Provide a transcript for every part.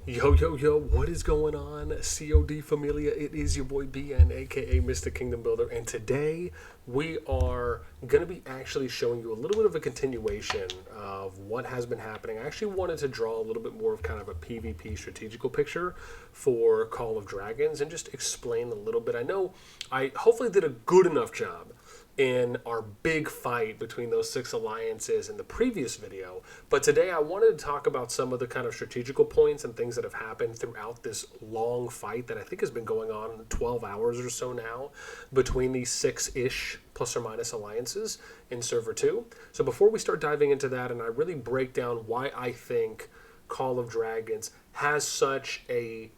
Yo, yo, yo, what is going on, COD Familia? It is your boy BN, aka Mr. Kingdom Builder, and today we are going to be actually showing you a little bit of a continuation of what has been happening. I actually wanted to draw a little bit more of kind of a PvP strategical picture for Call of Dragons and just explain a little bit. I know I hopefully did a good enough job in our big fight between those 6 alliances in the previous video. But today I wanted to talk about some of the kind of strategical points and things that have happened throughout this long fight that I think has been going on 12 hours or so now between these 6-ish plus or minus alliances in Server 2. So before we start diving into that and I really break down why I think Call of Dragons has such a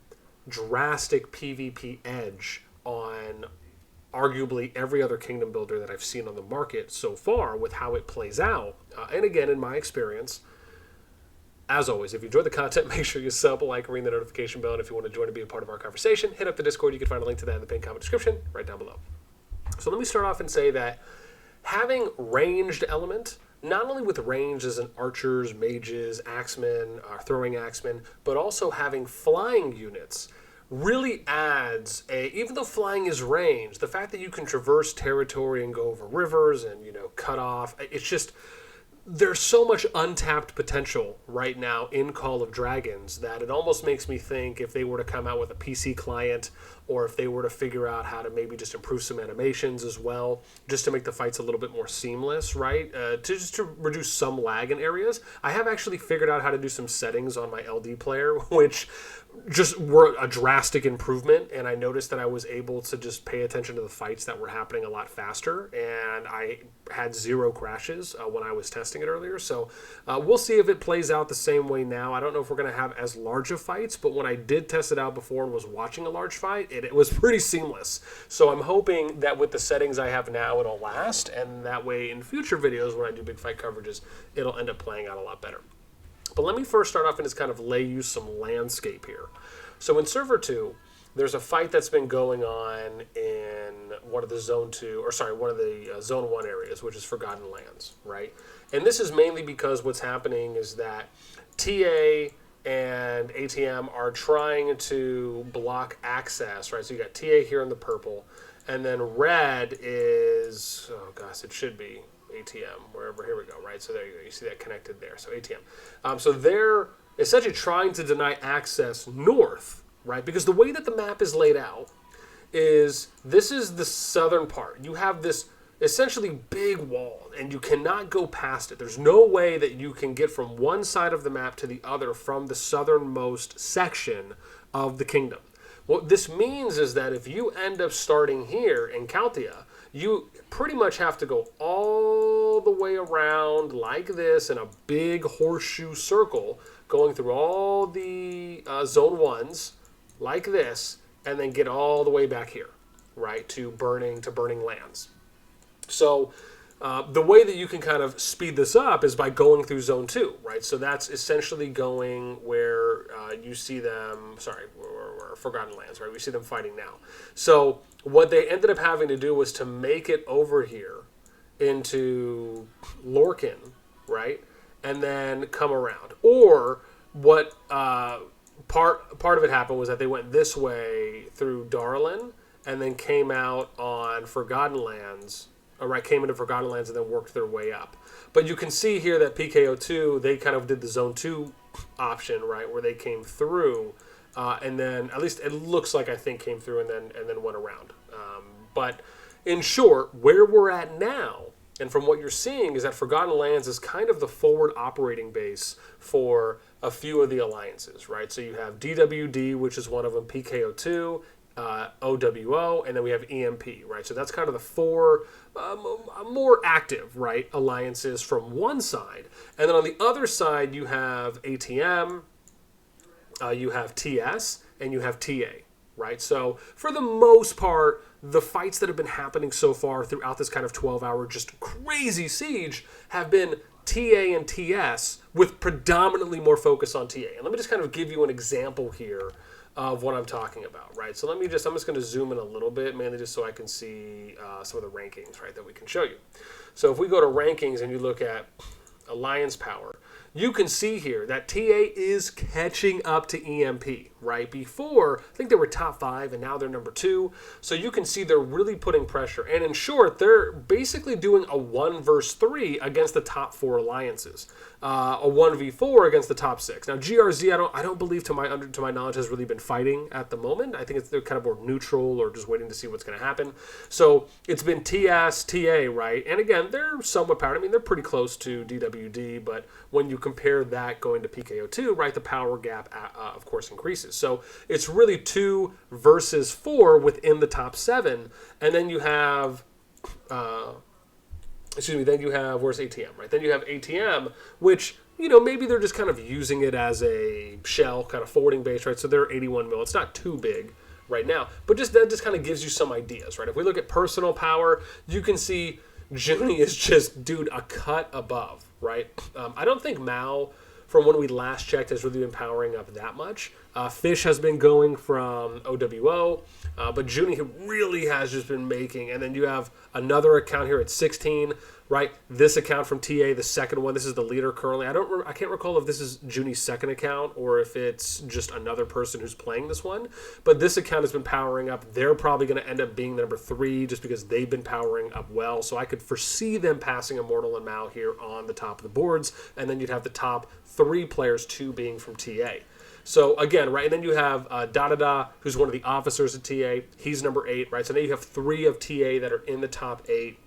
drastic PvP edge on arguably every other kingdom builder that I've seen on the market so far with how it plays out. And again, in my experience, as always, if you enjoy the content, make sure you sub, like, ring the notification bell, and if you want to join and be a part of our conversation, hit up the Discord. You can find a link to that in the pinned comment description right down below. So let me start off and say that having ranged element, not only with range as in archers, mages, axemen, throwing axemen, but also having flying units really adds even though flying is range, the fact that you can traverse territory and go over rivers and, cut off, it's just, there's so much untapped potential right now in Call of Dragons that it almost makes me think if they were to come out with a PC client or if they were to figure out how to maybe just improve some animations as well, just to make the fights a little bit more seamless, right? To reduce some lag in areas. I have actually figured out how to do some settings on my LD player, which just were a drastic improvement, and I noticed that I was able to just pay attention to the fights that were happening a lot faster, and I had 0 crashes when I was testing it earlier. So we'll see if it plays out the same way now. I don't know if we're going to have as large of fights, but when I did test it out before and was watching a large fight, it was pretty seamless. So I'm hoping that with the settings I have now, it'll last, and that way in future videos when I do big fight coverages, it'll end up playing out a lot better. But let me first start off and just kind of lay you some landscape here. So in Server 2, there's a fight that's been going on in one of the Zone 1 areas, which is Forgotten Lands, right? And this is mainly because what's happening is that TA and ATM are trying to block access, right? So you got TA here in the purple, and then red is, oh gosh, it should be ATM, wherever, here we go, right? So there you go, you see that connected there, so ATM. So they're essentially trying to deny access north, right? Because the way that the map is laid out is, this is the southern part. You have this essentially big wall, and you cannot go past it. There's no way that you can get from one side of the map to the other from the southernmost section of the kingdom. What this means is that if you end up starting here in Calthea, you pretty much have to go all the way around like this in a big horseshoe circle, going through all the Zone 1s like this, and then get all the way back here, right, to burning lands. So the way that you can kind of speed this up is by going through Zone 2, right? So that's essentially going where you see them, Forgotten Lands, right? We see them fighting now. So what they ended up having to do was to make it over here into Lorcan, right? And then come around. Or what part of it happened was that they went this way through Darlin and then came out on Forgotten Lands, came into Forgotten Lands and then worked their way up. But you can see here that PKO2, they kind of did the Zone 2 option, right, where they came through, and then, at least it looks like, I think, came through and then went around. But in short, where we're at now, and from what you're seeing, is that Forgotten Lands is kind of the forward operating base for a few of the alliances, right? So you have DWD, which is one of them, PKO2, OWO, and then we have EMP, right? So that's kind of the 4 more active, right, alliances from one side. And then on the other side, you have ATM, you have TS, and you have TA, right? So for the most part, the fights that have been happening so far throughout this kind of 12-hour just crazy siege have been TA and TS with predominantly more focus on TA. And let me just kind of give you an example here of what I'm talking about, right? So I'm just going to zoom in a little bit, mainly just so I can see some of the rankings, right, that we can show you. So if we go to rankings and you look at Alliance Power, you can see here that TA is catching up to EMP, right? Before, I think they were top 5, and now they're number 2. So you can see they're really putting pressure. And in short, they're basically doing a 1 versus 3 against the top 4 alliances. A 1v4 against the top 6. Now GRZ, I don't believe to my knowledge has really been fighting at the moment. I think they're kind of more neutral or just waiting to see what's going to happen. So it's been TS, TA, right? And again, they're somewhat powered. I mean, they're pretty close to DWD, but when you compare that going to PKO2, right, the power gap, of course, increases. So it's really 2 versus 4 within the top 7, and then you have. Then you have, where's ATM, right? Then you have ATM, which, maybe they're just kind of using it as a shell, kind of forwarding base, right? So they're 81 mil. It's not too big right now, but that just kind of gives you some ideas, right? If we look at personal power, you can see Junie is just, dude, a cut above, right? I don't think Mao, from when we last checked, has really been powering up that much. Fish has been going from OWO, but Junie really has just been making. And then you have another account here at 16, right? This account from TA, the second one. This is the leader currently. I can't recall if this is Junie's second account or if it's just another person who's playing this one. But this account has been powering up. They're probably going to end up being the number 3 just because they've been powering up well. So I could foresee them passing Immortal and Mao here on the top of the boards. And then you'd have the top 3 players, 2 being from TA. So again, right, and then you have Dada, who's one of the officers at TA. He's number 8, right? So now you have 3 of TA that are in the top 8.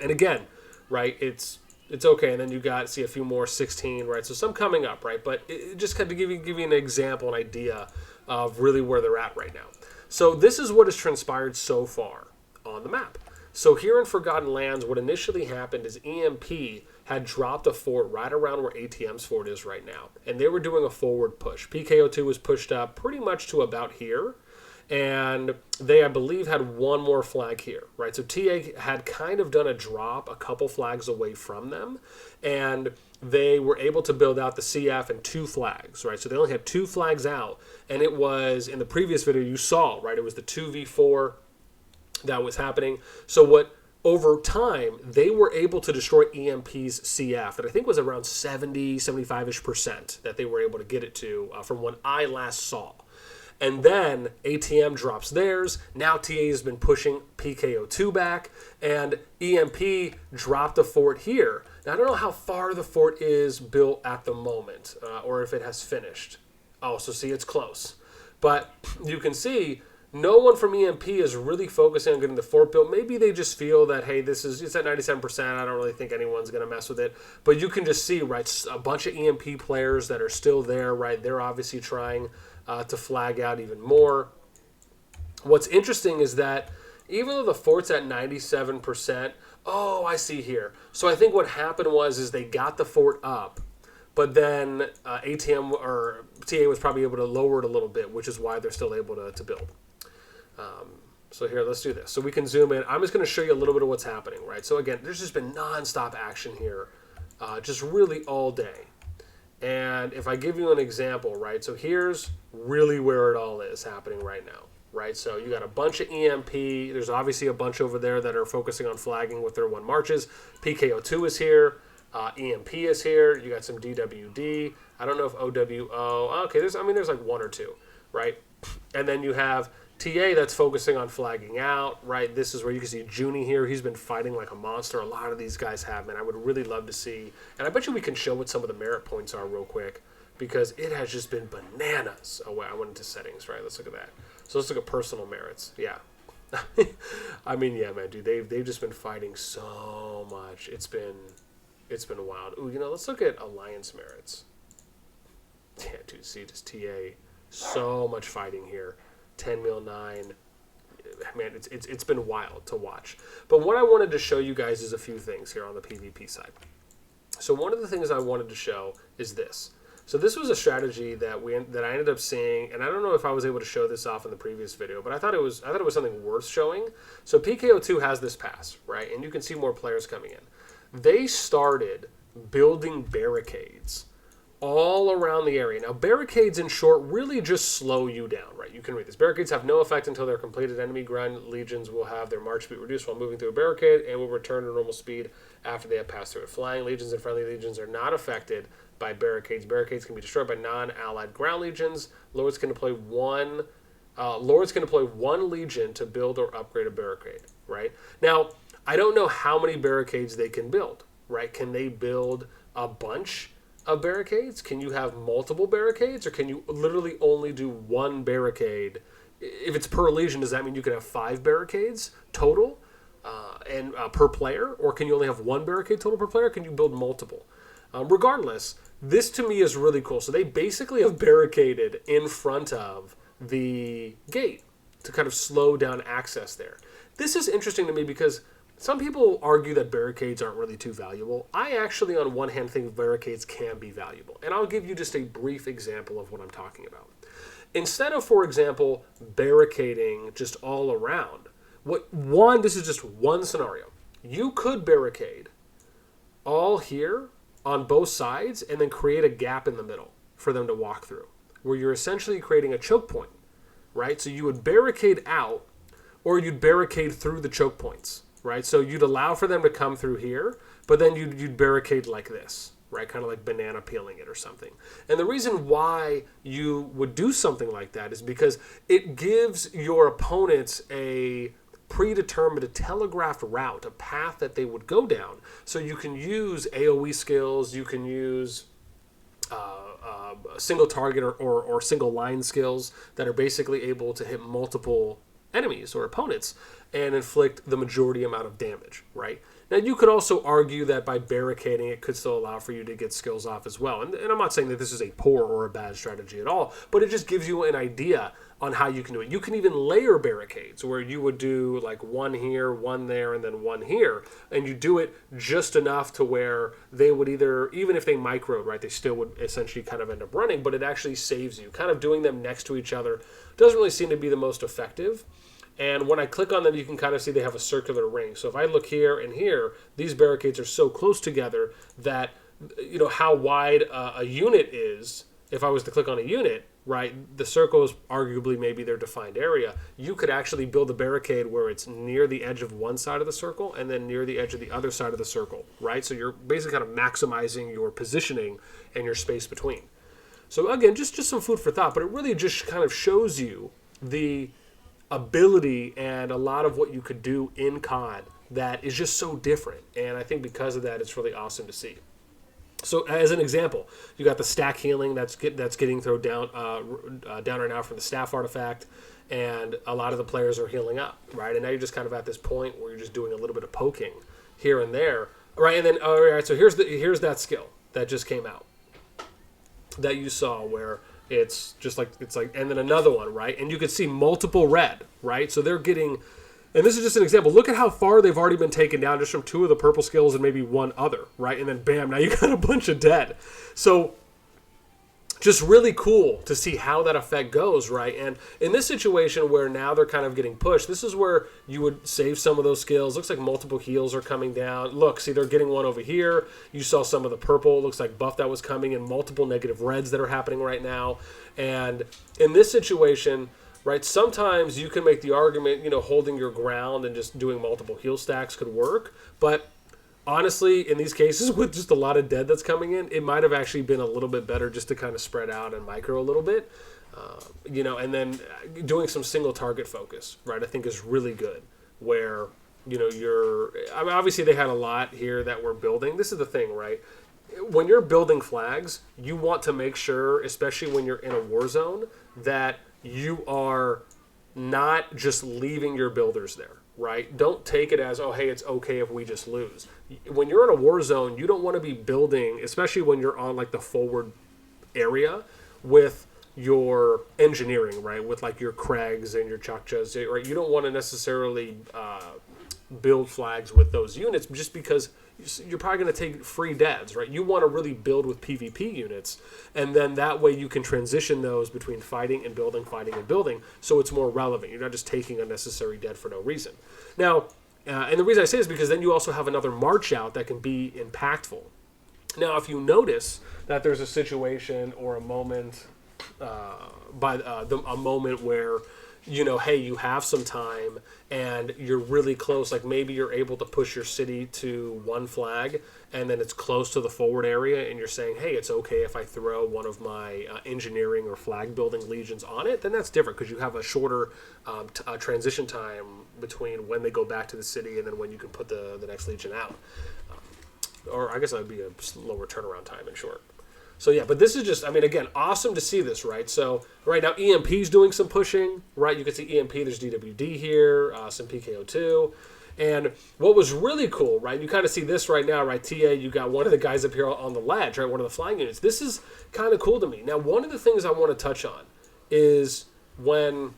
And again, right, it's okay. And then you see a few more 16, right? So some coming up, right? But it just kind of give you an example, an idea of really where they're at right now. So this is what has transpired so far on the map. So here in Forgotten Lands, what initially happened is EMP had dropped a fort right around where ATM's fort is right now. And they were doing a forward push. PKO2 was pushed up pretty much to about here. And they, I believe, had one more flag here, right? So TA had kind of done a drop a couple flags away from them. And they were able to build out the CF and 2 flags, right? So they only had 2 flags out. And it was, in the previous video you saw, right? It was the 2v4 that was happening. So over time, they were able to destroy EMP's CF that I think was around 75-ish% that they were able to get it to from when I last saw. And then ATM drops theirs. Now TA has been pushing PKO2 back, and EMP dropped a fort here. Now I don't know how far the fort is built at the moment, or if it has finished. Oh, so see, it's close. But you can see no one from EMP is really focusing on getting the fort built. Maybe they just feel that, hey, it's at 97%. I don't really think anyone's going to mess with it. But you can just see, right, a bunch of EMP players that are still there, right? They're obviously trying to flag out even more. What's interesting is that even though the fort's at 97%, oh, I see here. So I think what happened is they got the fort up, but then ATM or TA was probably able to lower it a little bit, which is why they're still able to build. So here, let's do this. So we can zoom in. I'm just going to show you a little bit of what's happening, right? So again, there's just been nonstop action here, just really all day. And if I give you an example, right? So here's really where it all is happening right now, right? So you got a bunch of EMP. There's obviously a bunch over there that are focusing on flagging with their 1 marches. PKO2 is here. EMP is here. You got some DWD. I don't know if OWO. Okay, there's like 1 or 2, right? And then you have TA that's focusing on flagging out, right? This is where you can see Junie here. He's been fighting like a monster. A lot of these guys have, man. I would really love to see. And I bet you we can show what some of the merit points are real quick because it has just been bananas. Oh, wait, I went into settings, right? Let's look at that. So let's look at personal merits. Yeah. I mean, yeah, man, dude, they've just been fighting so much. It's been wild. Ooh, let's look at alliance merits. Yeah, dude, see, just TA. So much fighting here. 10 mil 9. Man, it's been wild to watch. But what I wanted to show you guys is a few things here on the PvP side. So one of the things I wanted to show is this. So this was a strategy that I ended up seeing, and I don't know if I was able to show this off in the previous video, but I thought it was something worth showing. So PKO2 has this pass, right? And you can see more players coming in. They started building barricades all around the area. Now, barricades, in short, really just slow you down, right? you can read this. Barricades have no effect until they're completed. Enemy ground legions will have their march speed reduced while moving through a barricade and will return to normal speed after they have passed through it. Flying legions and friendly legions are not affected by barricades. Barricades can be destroyed by non-allied ground legions. Lords can deploy one legion to build or upgrade a barricade, right? Now, I don't know how many barricades they can build, right? Can they build a bunch of barricades? Can you have multiple barricades, or can you literally only do one barricade? If it's per legion, does that mean you can have 5 barricades total and per player, or can you only have 1 barricade total per player? Can you build multiple? Regardless, this to me is really cool. So they basically have barricaded in front of the gate to kind of slow down access there. This is interesting to me because some people argue that barricades aren't really too valuable. I actually, on one hand, think barricades can be valuable. And I'll give you just a brief example of what I'm talking about. Instead of, for example, barricading just all around, this is just one scenario. You could barricade all here on both sides and then create a gap in the middle for them to walk through, where you're essentially creating a choke point, right? So you would barricade out, or you'd barricade through the choke points. Right, so you'd allow for them to come through here, but then you'd barricade like this, right, kind of like banana peeling it or something. And the reason why you would do something like that is because it gives your opponents a predetermined, a telegraphed route, a path that they would go down. So you can use AoE skills, you can use single target or single line skills that are basically able to hit multiple enemies or opponents and inflict the majority amount of damage, right? Now, you could also argue that by barricading, it could still allow for you to get skills off as well. And I'm not saying that this is a poor or a bad strategy at all, but it just gives you an idea on how you can do it. You can even layer barricades where you would do like one here, one there, and then one here. And you do it just enough to where they would either, even if they microed, right, they still would essentially kind of end up running, but it actually saves you. Kind of doing them next to each other doesn't really seem to be the most effective. And when I click on them, you can kind of see they have a circular ring. So if I look here and here, these barricades are so close together that, you know, how wide a unit is, if I was to click on a unit, right, the circle is arguably maybe their defined area. You could actually build a barricade where it's near the edge of one side of the circle and then near the edge of the other side of the circle, right? So you're basically kind of maximizing your positioning and your space between. So again, just some food for thought, but it really just kind of shows you the ability and a lot of what you could do in CoD that is just so different. And I think because of that, it's really awesome to see. So as an example, you got the stack healing that's getting thrown down right now from the staff artifact, and a lot of the players are healing up, right? And now you're just kind of at this point where you're just doing a little bit of poking here and there, right? And then all right, so here's that skill that just came out that you saw where it's like, and then another one, right? And you could see multiple red, right? So they're getting, and this is just an example. Look at how far they've already been taken down just from 2 of the purple skills and maybe 1 other, right? And then bam, now you got a bunch of dead. So just really cool to see how that effect goes, right? And in this situation where now they're kind of getting pushed, this is where you would save some of those skills. Looks like multiple heals are coming down. Look, see, they're getting one over here. You saw some of the purple. Looks like buff that was coming, and multiple negative reds that are happening right now. And in this situation, right, sometimes you can make the argument, you know, holding your ground and just doing multiple heal stacks could work. But honestly, in these cases, with just a lot of dead that's coming in, it might have actually been a little bit better just to kind of spread out and micro a little bit, you know, and then doing some single target focus, right, I think is really good, where, you know, I mean, obviously they had a lot here that we're building. This is the thing, right? When you're building flags, you want to make sure, especially when you're in a war zone, that you are not just leaving your builders there. Right? Don't take it as, oh, hey, it's okay if we just lose. When you're in a war zone, you don't want to be building, especially when you're on like the forward area with your engineering, right? With like your Craigs and your Chakchas, right? You don't want to necessarily build flags with those units just because you're probably going to take free deads, right? You want to really build with PvP units, and then that way you can transition those between fighting and building, so it's more relevant. You're not just taking unnecessary dead for no reason. Now, and the reason I say this is because then you also have another march out that can be impactful. Now, if you notice that there's a situation or a moment, a moment where, you know, hey, you have some time and you're really close. Like maybe you're able to push your city to one flag and then it's close to the forward area and you're saying, hey, it's okay if I throw one of my engineering or flag building legions on it, then that's different because you have a shorter transition time between when they go back to the city and then when you can put the next legion out. Or I guess that would be a slower turnaround time in short. So yeah, but this is just, I mean, again, awesome to see this, right? So right now EMP's doing some pushing, right? You can see EMP, there's DWD here, some PKO2. And what was really cool, right? You kind of see this right now, right? TA, you got one of the guys up here on the ledge, right? One of the flying units. This is kind of cool to me. Now, one of the things I want to touch on is when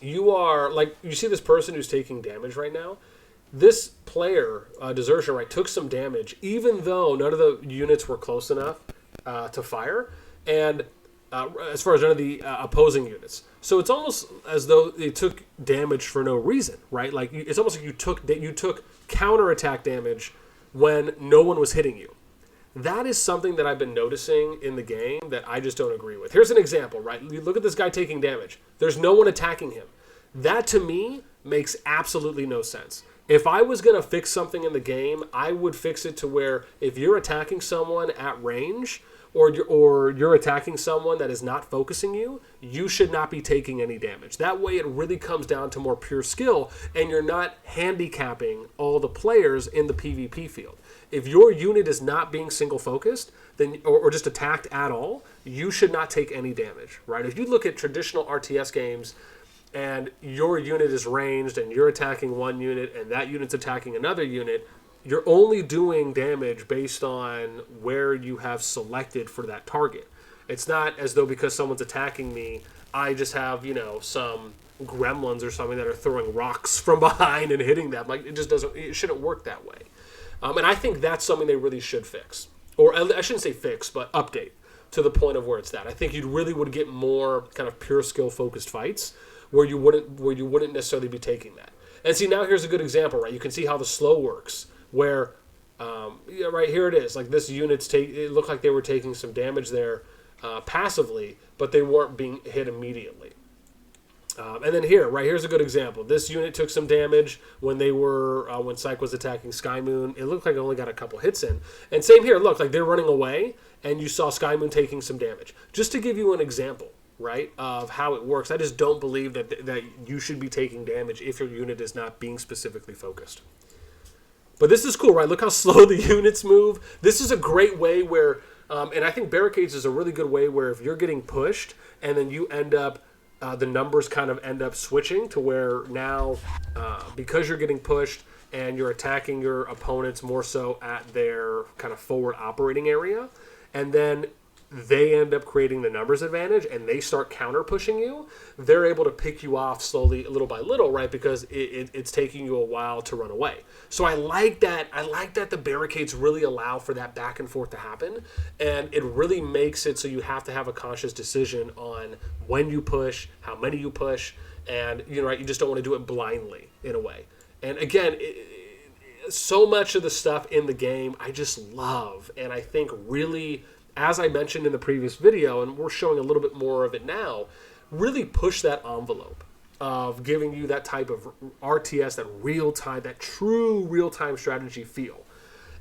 you are, like, you see this person who's taking damage right now. This player, Desertion, right, took some damage, even though none of the units were close enough to fire, and as far as none of the opposing units. So it's almost as though they took damage for no reason, right? Like it's almost like you took counterattack damage when no one was hitting you. That is something that I've been noticing in the game that I just don't agree with. Here's an example, right? You look at this guy taking damage. There's no one attacking him. That to me makes absolutely no sense. If I was going to fix something in the game, I would fix it to where if you're attacking someone at range or you're attacking someone that is not focusing you, you should not be taking any damage. That way it really comes down to more pure skill and you're not handicapping all the players in the PvP field. If your unit is not being single focused, then or just attacked at all, you should not take any damage, right? If you look at traditional RTS games, and your unit is ranged and you're attacking one unit and that unit's attacking another unit, you're only doing damage based on where you have selected for that target. It's not as though because someone's attacking me, I just have, you know, some gremlins or something that are throwing rocks from behind and hitting them. Like, it shouldn't work that way. And I think that's something they really should fix. Or I shouldn't say fix, but update to the point of where it's at. I think you really would get more kind of pure skill focused fights where you wouldn't necessarily be taking that. And see, now here's a good example, right? You can see how the slow works, where, right here it is. Like this unit's it looked like they were taking some damage there passively, but they weren't being hit immediately. And then here's a good example. This unit took some damage when when Psych was attacking Sky Moon. It looked like it only got a couple hits in. And same here, look, like they're running away, and you saw Sky Moon taking some damage. Just to give you an example, right, of how it works. I just don't believe that you should be taking damage if your unit is not being specifically focused. But this is cool, right? Look how slow the units move. This is a great way where, and I think barricades is a really good way where if you're getting pushed and then you end up, the numbers kind of end up switching to where now, because you're getting pushed and you're attacking your opponents more so at their kind of forward operating area, and then they end up creating the numbers advantage and they start counter pushing you, they're able to pick you off slowly, little by little, right? Because it's taking you a while to run away. So I like that. I like that the barricades really allow for that back and forth to happen. And it really makes it so you have to have a conscious decision on when you push, how many you push, and you know, right, you just don't want to do it blindly in a way. And again, so much of the stuff in the game I just love, and I think really, as I mentioned in the previous video, and we're showing a little bit more of it now, really push that envelope of giving you that type of RTS, that real-time, that true real-time strategy feel.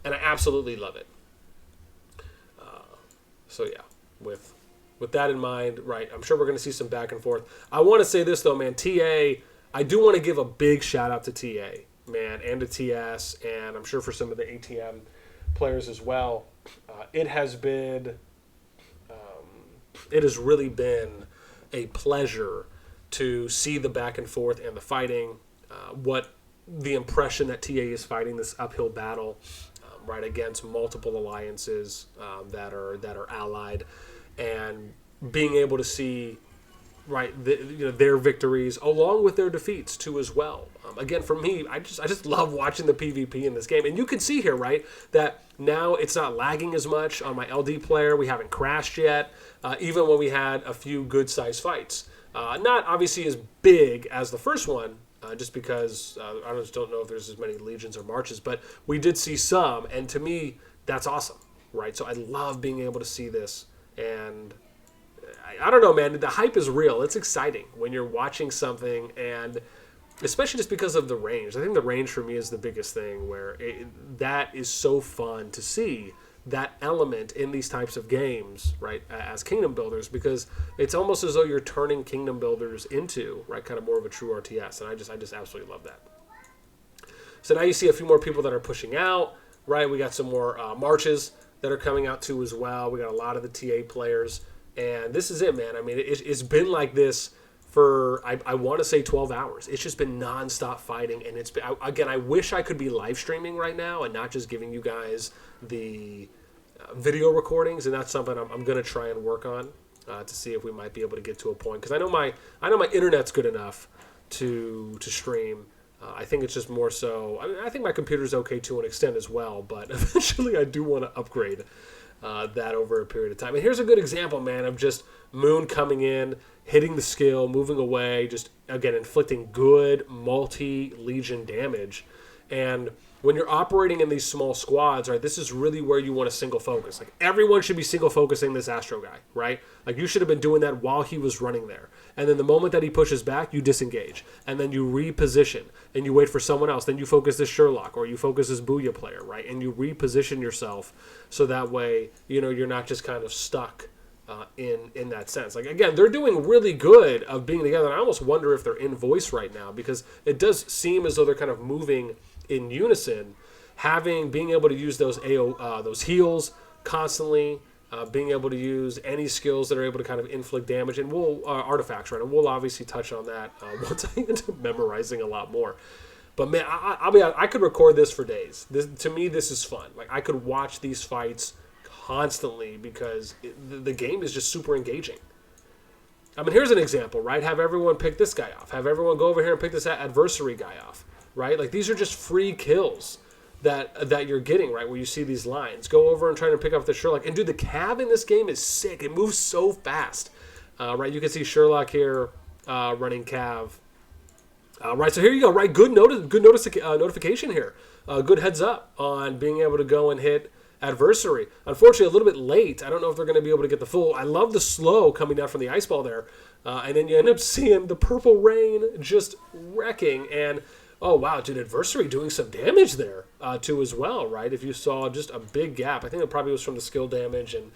And I absolutely love it. So yeah, with that in mind, right, I'm sure we're going to see some back and forth. I want to say this, though, man, TA, I do want to give a big shout-out to TA, man, and to TS, and I'm sure for some of the ATM players as well. It has really been a pleasure to see the back and forth and the fighting, what the impression that TA is fighting this uphill battle, right, against multiple alliances that are allied, and being able to see, right, their victories along with their defeats too as well. Again, for me, I just love watching the PvP in this game, and you can see here, right, that now it's not lagging as much on my LD player. We haven't crashed yet, even when we had a few good-sized fights. Not obviously as big as the first one, just because I just don't know if there's as many legions or marches, but we did see some, and to me, that's awesome, right? So I love being able to see this, and I don't know, man. The hype is real. It's exciting when you're watching something, and especially just because of the range. I think the range for me is the biggest thing, where that is so fun to see that element in these types of games, right, as kingdom builders, because it's almost as though you're turning kingdom builders into, right, kind of more of a true RTS, and I just absolutely love that. So now you see a few more people that are pushing out, right? We got some more marches that are coming out too as well. We got a lot of the TA players, and this is it, man. I mean, it's been like this for, I want to say 12 hours. It's just been nonstop fighting, and it's been, again, I wish I could be live streaming right now and not just giving you guys the video recordings, and that's something I'm going to try and work on to see if we might be able to get to a point, because I know my internet's good enough to stream. I think it's just more so, I think my computer's okay to an extent as well, but eventually I do want to upgrade that over a period of time. And here's a good example, man, of just Moon coming in, hitting the skill, moving away, just, again, inflicting good multi-legion damage. And when you're operating in these small squads, right, this is really where you want to single focus. Like, everyone should be single focusing this Astro guy, right? Like, you should have been doing that while he was running there. And then the moment that he pushes back, you disengage. And then you reposition, and you wait for someone else. Then you focus this Sherlock, or you focus this Booyah player, right? And you reposition yourself so that way, you know, you're not just kind of stuck in that sense. Like, again, they're doing really good of being together. And I almost wonder if they're in voice right now, because it does seem as though they're kind of moving in unison, being able to use those heals constantly, being able to use any skills that are able to kind of inflict damage, and artifacts, right? And we'll obviously touch on that once I end up memorizing a lot more. But man, I could record this for days. To me, this is fun. Like, I could watch these fights constantly because the game is just super engaging. I mean, here's an example, right? Have everyone pick this guy off. Have everyone go over here and pick this adversary guy off, right? Like, these are just free kills that you're getting, right, where you see these lines. Go over and try to pick up the Sherlock. And, dude, the cav in this game is sick. It moves so fast, right? You can see Sherlock here running cav. Right, so here you go, right? Good notification here. Good heads up on being able to go and hit adversary. Unfortunately, a little bit late. I don't know if they're going to be able to get the full. I love the slow coming down from the ice ball there. And then you end up seeing the purple rain just wrecking. And, oh, wow, dude, adversary doing some damage there too as well, right? If you saw just a big gap. I think it probably was from the skill damage and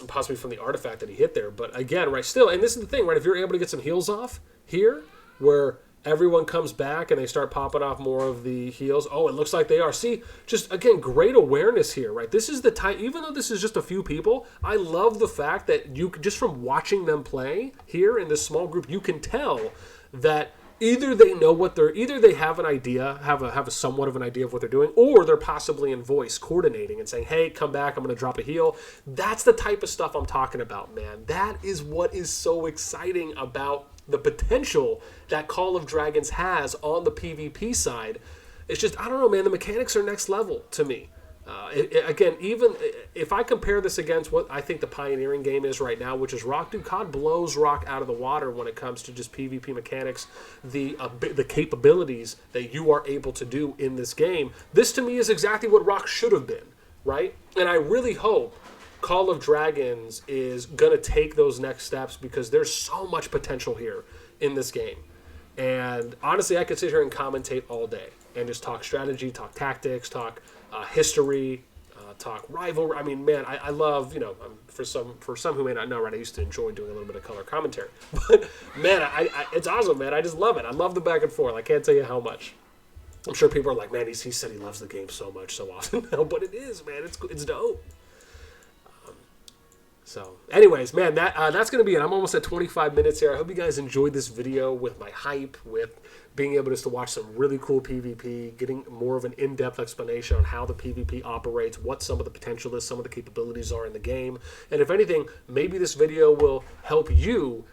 possibly from the artifact that he hit there. But again, right, still, and this is the thing, right? If you're able to get some heals off here, where everyone comes back and they start popping off more of the heals. Oh, it looks like they are. See, just, again, great awareness here, right? This is the time, even though this is just a few people, I love the fact that you, just from watching them play here in this small group, you can tell that either they know either they have an idea, have a somewhat of an idea of what they're doing, or they're possibly in voice coordinating and saying, hey, come back, I'm going to drop a heal. That's the type of stuff I'm talking about, man. That is what is so exciting about the potential that Call of Dragons has on the PvP side. It's just, I don't know, man, the mechanics are next level to me. Again, even if I compare this against what I think the pioneering game is right now, which is Rock, dude, COD blows Rock out of the water when it comes to just PvP mechanics, the capabilities that you are able to do in this game. This, to me, is exactly what Rock should have been, right? And I really hope Call of Dragons is going to take those next steps, because there's so much potential here in this game. And honestly, I could sit here and commentate all day and just talk strategy, talk tactics, talk history, talk rivalry. I mean, man, I love, you know, for some who may not know, right, I used to enjoy doing a little bit of color commentary. But, man, it's awesome, man. I just love it. I love the back and forth. I can't tell you how much. I'm sure people are like, man, he said he loves the game so much, so often. No, but it is, man. It's dope. So, anyways, man, that's going to be it. I'm almost at 25 minutes here. I hope you guys enjoyed this video with my hype, with being able just to watch some really cool PvP, getting more of an in-depth explanation on how the PvP operates, what some of the potential is, some of the capabilities are in the game. And if anything, maybe this video will help you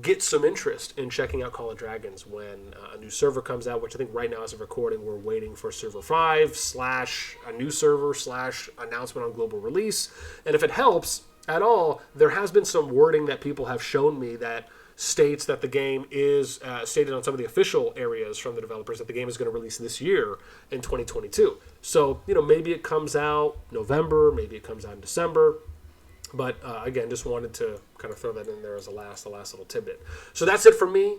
get some interest in checking out Call of Dragons when a new server comes out, which I think right now as of recording, we're waiting for server 5 / a new server / announcement on global release. And if it helps at all, there has been some wording that people have shown me that states that the game is stated on some of the official areas from the developers that the game is going to release this year in 2022. So, you know, maybe it comes out November, maybe it comes out in December. But again, just wanted to kind of throw that in there as the last little tidbit. So that's it for me.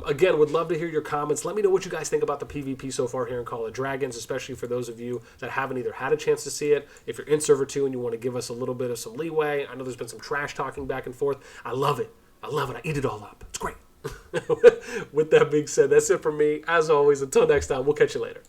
Again, would love to hear your comments. Let me know what you guys think about the PvP so far here in Call of Dragons, especially for those of you that haven't either had a chance to see it. If you're in Server 2 and you want to give us a little bit of some leeway, I know there's been some trash talking back and forth. I love it. I love it. I eat it all up. It's great. With that being said, that's it for me. As always, until next time, we'll catch you later.